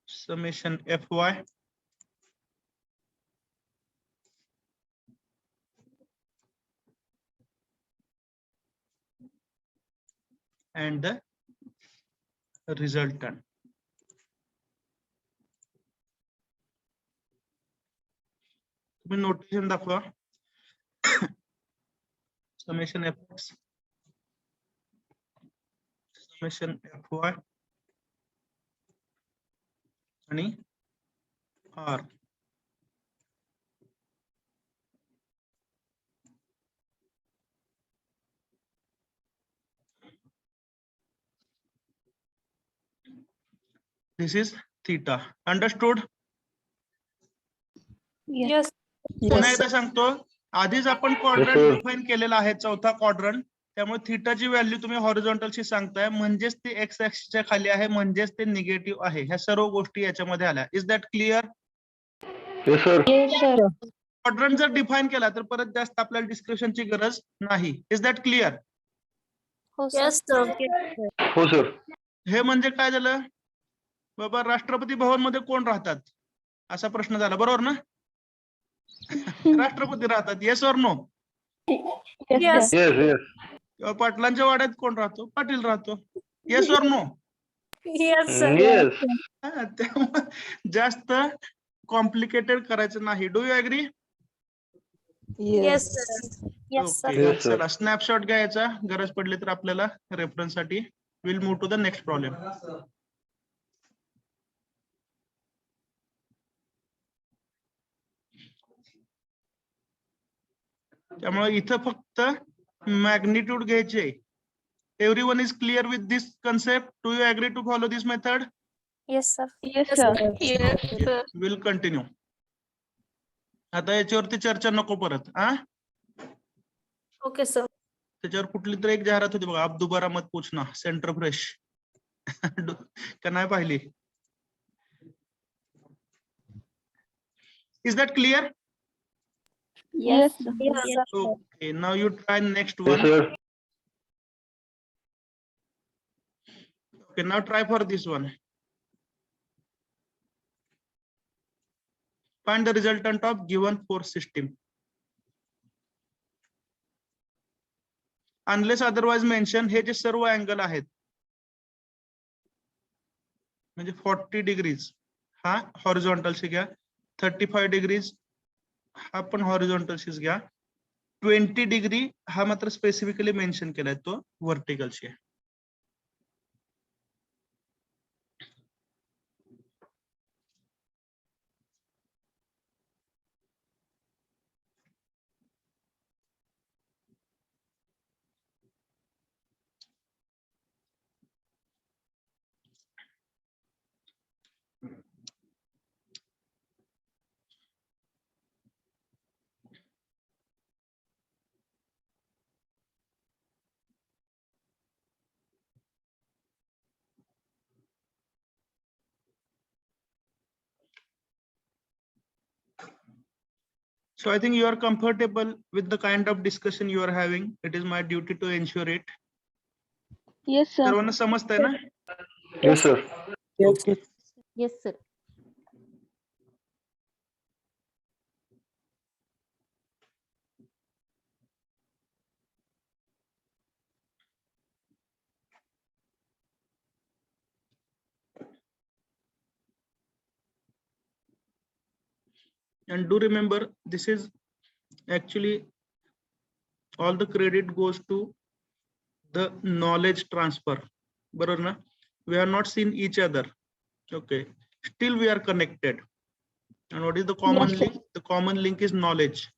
summation fy and the resultant. तुम्ही नोटेशन दाखवा. summation fx summation fy आणि r. This is theta. Understood? Yes. पुन्हा एकदा सांगतो, आधीच आपण क्वाड्रंट sir. डिफाईन केलेला आहे, चौथा क्वाड्रंट. त्यामुळे थीटाची व्हॅल्यू तुम्ही हॉरिझॉन्टलशी सांगताय, म्हणजेच ते एक्स ऍक्सिसच्या खाली आहे, म्हणजेच ते निगेटिव्ह आहे. ह्या सर्व गोष्टी याच्यामध्ये आल्या. Is that clear? Yes, sir. Quadrant जर डिफाईन केला तर परत जास्त आपल्याला डिस्कशनची गरज नाही. Is that clear? Yes, sir. हो sir. हे म्हणजे काय झालं बाबा, राष्ट्रपती भवन मध्ये कोण राहतात असा प्रश्न झाला, बरोबर ना? राष्ट्रपती राहतात. Yes or no? Yes. Yes, yes. किंवा पाटलांच्या वाड्यात कोण राहतो? पाटील राहतो. Yes or no? Yes, sir. Yes. त्यामुळे जास्त कॉम्प्लिकेटेड करायचं नाही. Do you agree? Yes, sir. Yes, sir. Okay, Yes, sir. चला स्नॅपशॉट घ्यायचा, गरज पडली तर आपल्याला रेफरन्स साठी. Will move to the next problem. त्यामुळे इथं फक्त मॅग्निट्यूड घ्यायचे. Everyone is clear with this concept? Do you agree to follow this method? Yes, sir. Yes, sir. Will continue. आता याच्यावरती चर्चा नको परत. Okay, sir. त्याच्यावर कुठली तर एक जाहिरात होती बघा, आप दुबारा मत पूछना, सेंटर फ्रेश. का नाही पाहिली? Is that clear? Yes. Yes, sir. Okay, now you try next Yes, one. sir. Okay, now try for this one. Find the resultant of given force system. Unless otherwise mention, hey J serve angle आहेत म्हणजे 40 degrees हा हॉरिझॉन्टलशी घ्या, 35 degrees हा पण हॉरिझॉन्टलशीच घ्या, 20 degree हा मात्र specifically mention केलाय तो व्हर्टिकलशी आहे. So I think you are comfortable with the kind of discussion you are having. It is my duty to ensure it. Yes, sir. सर्वांना समजतंय ना? Yes, sir. Okay. Yes, sir. And do remember, this is actually all the credit goes to the knowledge transfer. बरोबर ना? We have not seen each other. Okay. Still we are connected. And what is the common Yes, sir. link? The common link is knowledge.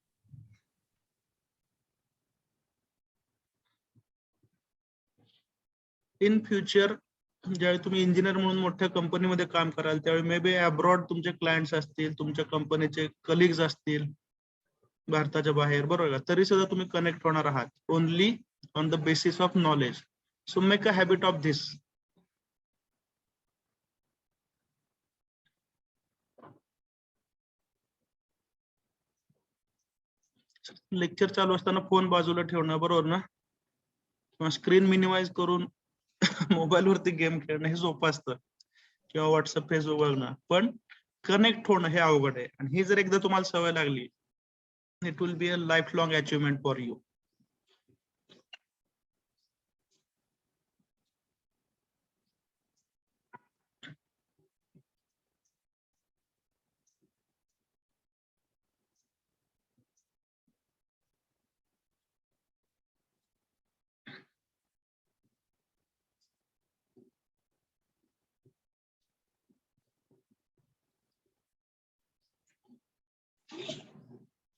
In future, ज्यावेळी तुम्ही engineer म्हणून मोठ्या कंपनीमध्ये काम कराल त्यावेळी मे बी अब्रॉड तुमचे क्लायंट्स असतील, तुमच्या कंपनीचे कलिग्स असतील भारताच्या बाहेर, बरोबर का? तरी सुद्धा तुम्ही कनेक्ट होणार आहात only on the basis of knowledge. So make a habit of this. Lecture चालू असताना फोन बाजूला ठेवणं, बरोबर ना? किंवा स्क्रीन मिनिमाइज करून मोबाईल वरती गेम खेळणं हे सोपं असतं, किंवा व्हॉट्सअप फेसबुक बघणं, पण कनेक्ट होणं हे अवघड आहे. आणि ही जर एकदा तुम्हाला सवय लागली, it will be a life long achievement for you.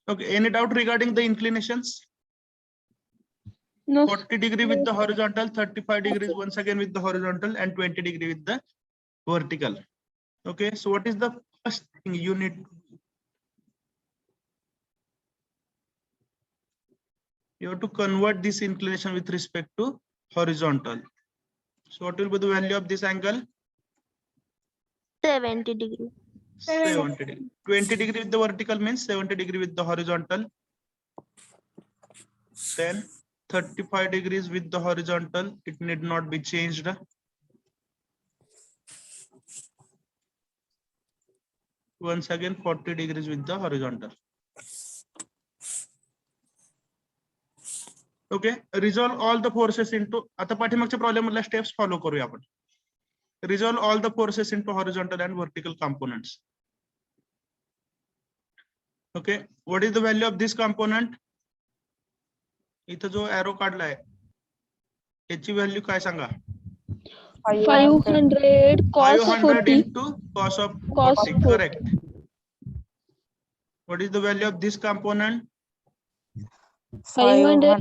Okay, any doubt regarding the inclinations? No, 40 degree with the horizontal, 35 degrees once again with the horizontal, and 20 degree with the vertical. Okay, so what is the first thing you need? You have to convert this inclination with respect to horizontal. So what will be the value of this angle? 70 degree. 70 degree. 20 degree with the vertical means 70 degree with the horizontal. Then 35 degrees with the horizontal, it need not be changed. Once again 40 degrees with the horizontal. Okay, resolve all the forces into, आता पाठीमागच्या problem मधल्या steps follow करूया आपण. Resolve all the forces into horizontal and vertical components. Okay, what is the value of this component? इथं जो arrow काढलाय याची value काय सांगा? 500 cos 500 40 into cos of cos 40, 40. correct. What is the value of this component? 500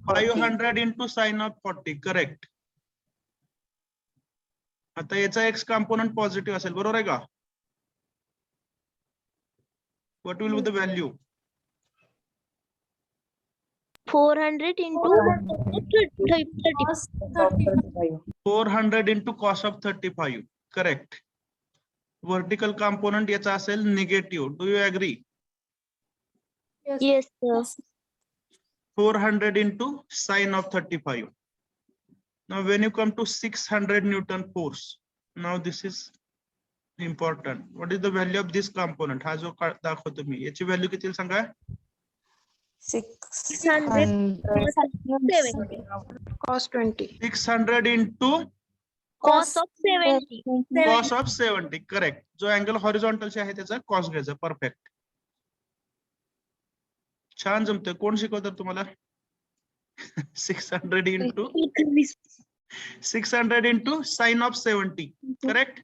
500 into sin of 40, correct. आता याचा x component positive असेल, बरोबर आहे का? What will be the value? 400 into 35. 400 into cos of 35, correct. Vertical component याचा असेल negative. Do you agree? Yes, sir. 400 into sin of 35. Now when you come to 600 Newton force, now this is important. What is the value of this component? हा जो दाखवतो मी, याची value किती सांगा? 670. Cos 20. 600 into Cos of 70. cos of 70, correct. जो angle हॉरिझॉन्टलचे आहे त्याचा cos घ्यायचा, perfect. छान जमतंय. कोण शिकवतात तुम्हाला? 600 into sin of 70, correct?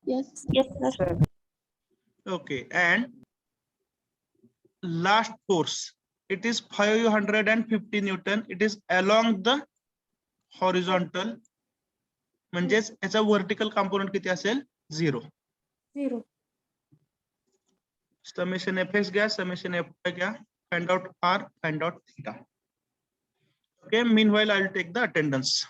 Yes. Yes, sir. Okay, and last force, it is 550 Newton. It is along the horizontal. म्हणजेच याचा वर्टिकल कंपोनेंट किती असेल? 0. समेशन fx घ्या, समेशन fy घ्या, find out r, find out theta. Okay, meanwhile I will take the attendance.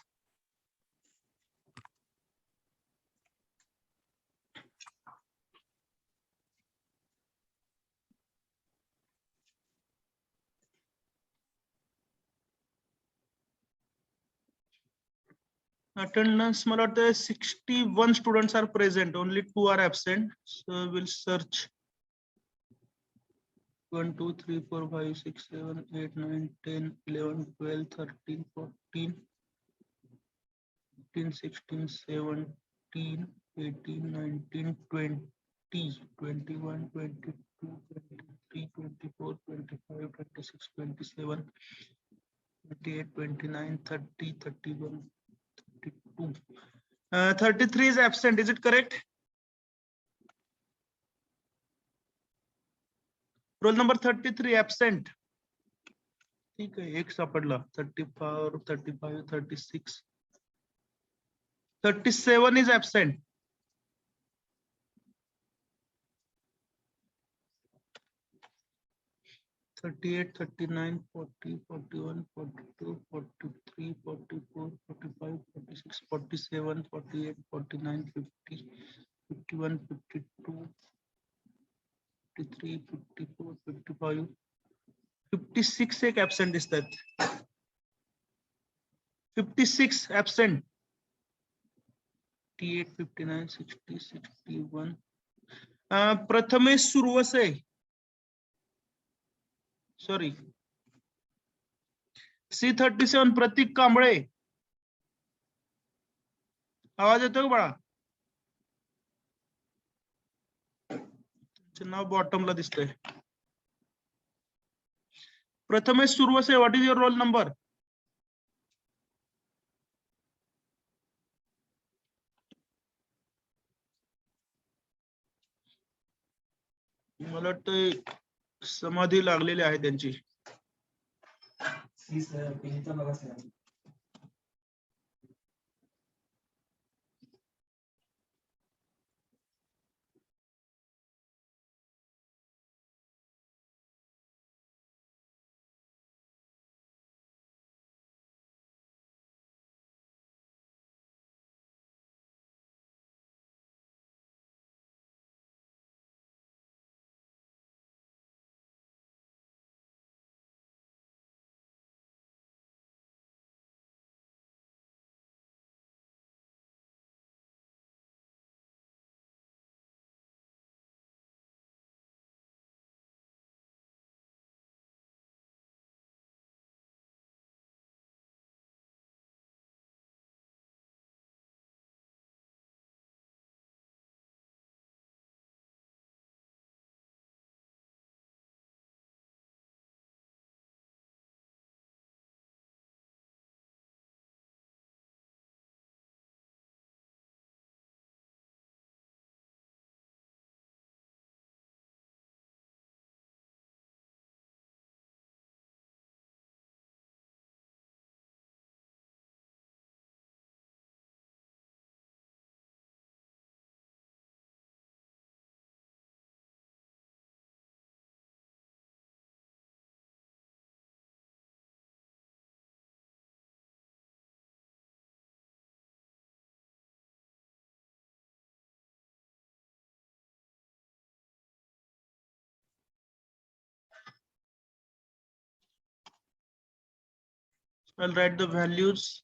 Attendance मला वाटतं 61 students are present, only 2 are absent. So we'll search 1 2 3 4 5 6 7 8 9 10 11 12 13 14 15 16 17 18 19 20 21 22 23 24 25 26 27 28, 29, 30, 31, 32. 33 is absent. Is it correct? Roll number 33 absent. ठीक है, एक सापडला. 34, 35, 36. 37 is absent. Thirty-eight, 39, 40, 41, 42, 43, 44, 45, 46, 47, 48, 49, 50, 51, 52, 53, 54, 55, 56 एक absent दिसतात. 56 absent. 58, 59, 60, 61. Prathamesh Suravase. Sorry. C37 Pratik Kamble. आवाज येतो का बाळा? नाव बॉटमला दिसतंय. Prathamesh Suravase, what is your roll number? मला वाटतं समाधी लागलेली आहे त्यांची. I'll write the values.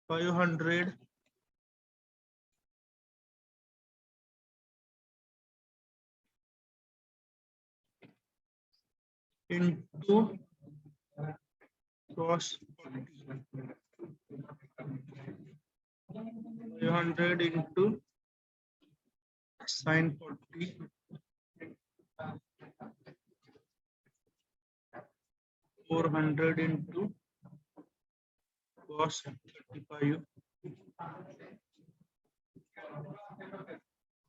500 into cos 500 into sin 40. 400 into cos 35.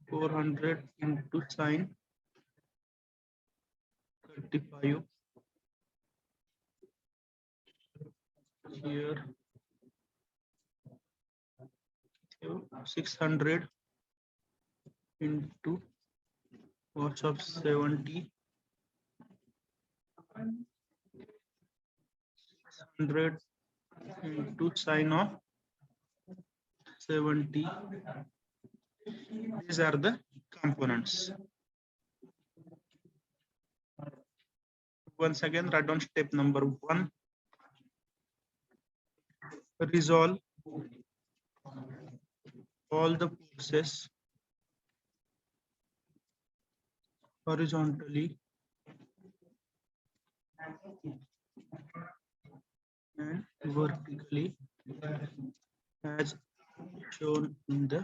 400 into sin 35. Here 600 into cos of 70. 600 into sin of 70. These are the components. Once again, write down step number 1. Resolve all the forces horizontally and vertically as shown in the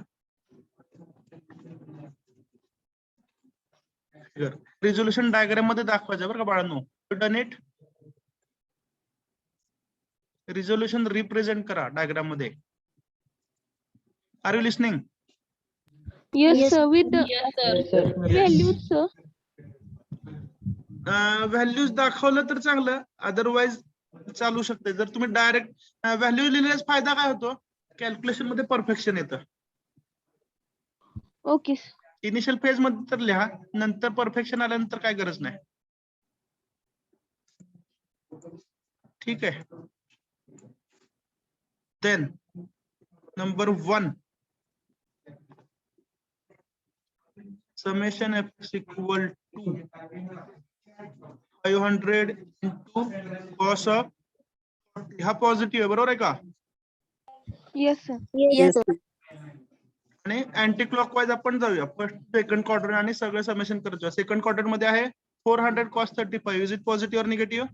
figure. Resolution diagram मध्ये दाखवायचं बरं का बाळांनो. Done it? Resolution represent करा diagram मध्ये. Are you listening? Yes Yes, sir with Yes, sir. Values sir. Values दाखवलं तर चांगलं, अदरवाइज चालू शकते. जर तुम्ही डायरेक्ट व्हॅल्यू लिहिल्यास फायदा काय होतो, कॅल्क्युलेशन मध्ये परफेक्शन येतं. ओके इनिशियल फेज मध्ये तर लिहा, नंतर परफेक्शन आल्यानंतर काय गरज नाही. ठीक आहे. Then number 1, summation f equal to 500 into cos of 40. हा पॉझिटिव्ह आहे, बरोबर आहे का? Yes sir. yes, sir. आणि अँटी क्लॉकवाईज आपण जाऊया. फर्स्ट सेकंड क्वार्टर आणि सगळं समेशन करत जाऊ. सेकंड क्वार्टर मध्ये आहे 400 cos 35. इज इट पॉझिटिव्ह और negative?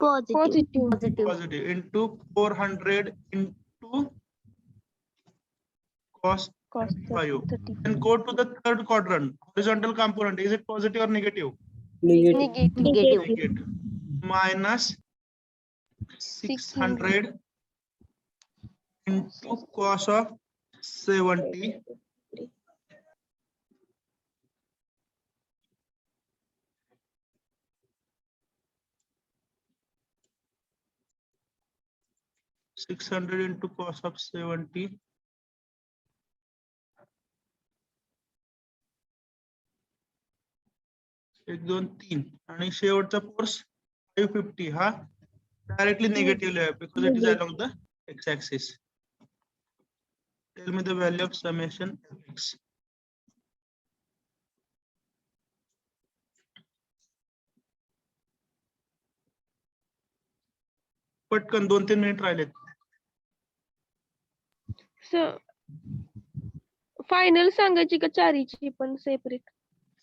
Positive. Positive. Into 400 into cos cost 35. 30 Then go to the third quadrant, horizontal component. Is it positive or negative? Negative. Negative. Negative. Minus 600 into cos of 70 600 into cos of 70 1 2 3 आणि शेवटचा force 550. हा directly negative आहे because it is along the x axis. Tell me the value of summation fx. पटकन 2-3 minute राहिलेत. Sir final सांगायची का चारीची पण सेपरेट?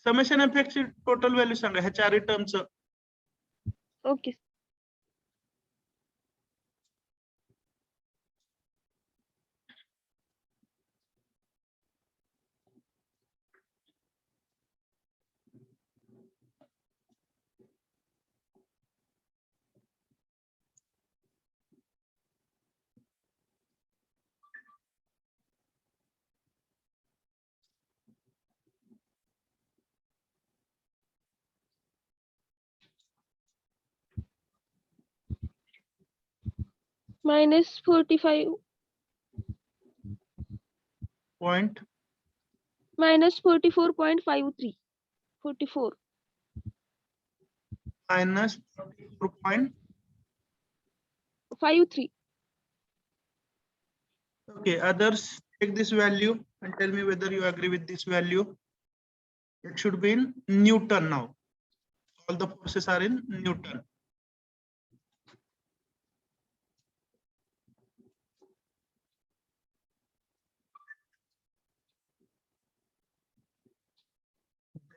समेशन एफएक्स ची टोटल व्हॅल्यू सांगा ह्या चारही टर्मचं. Okay -45 point -44.53 44 minus 4. 53. Okay, others take this value and tell me whether you agree with this value. It should be in Newton now. All the forces are in Newton.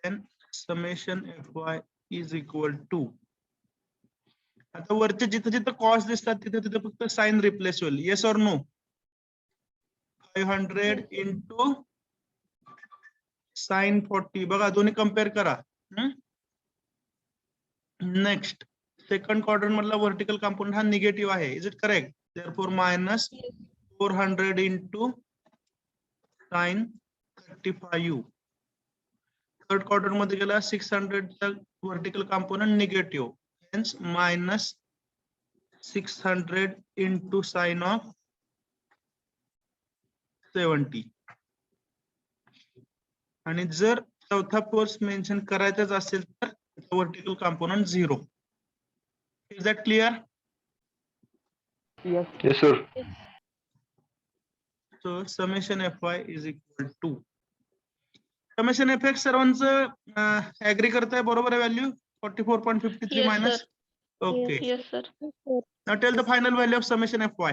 Then summation Fy is equal to. आता वरचे जिथे जिथे cos दिसतात तिथे तिथे फक्त sine replace होईल. Yes or no? 500 into sin 40. बघा दोन्ही कम्पेअर करा. नेक्स्ट सेकंड क्वाड्रंट मधला वर्टिकल कंपोनेंट हा निगेटिव्ह आहे. Is it correct? Therefore minus 400 into sin 35. Third quadrant मध्ये गेला 600 चा vertical component negative. Hence minus 600 into sin of 70. आणि जर चौथा फोर्स मेन्शन करायचाच असेल तर vertical component 0. Is that clear? Yes. Yes, sir. So summation Fy is equal to. Summation Fx सर्वांचं agri करताय, बरोबर आहे value 44.53 Yes, minus. sir. Okay. Yes, sir. Now tell the final value of summation Fy.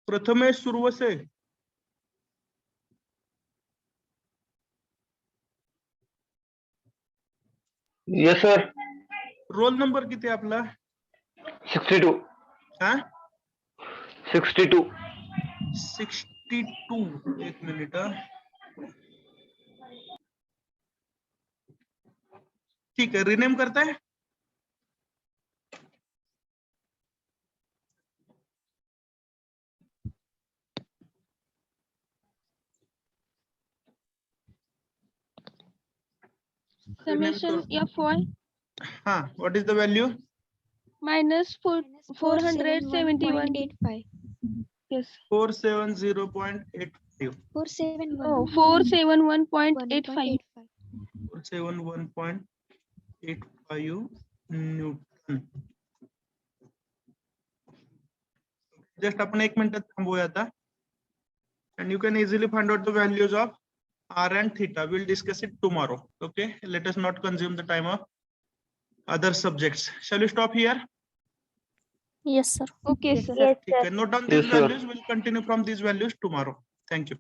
Prathamesh Suravase. Yes, sir. Roll number किती आहे आपला? 62. हा 62. 62. एक minute. ठीक है, रिनेम करताय. Summation FY हा, what is the value? minus 471. 471.85. Yes. 470.85. 471. Oh, 471.85. 471.85 Newton. Just आपण 1 मिनिटात थांबूया आता. And you can easily find out the values of R and theta. We'll discuss it tomorrow. Okay, let us not consume the time of other subjects. Shall we stop here? Yes, sir. Okay, sir. Okay, note down these Yes, sir. values. We'll continue from these values tomorrow. Thank you.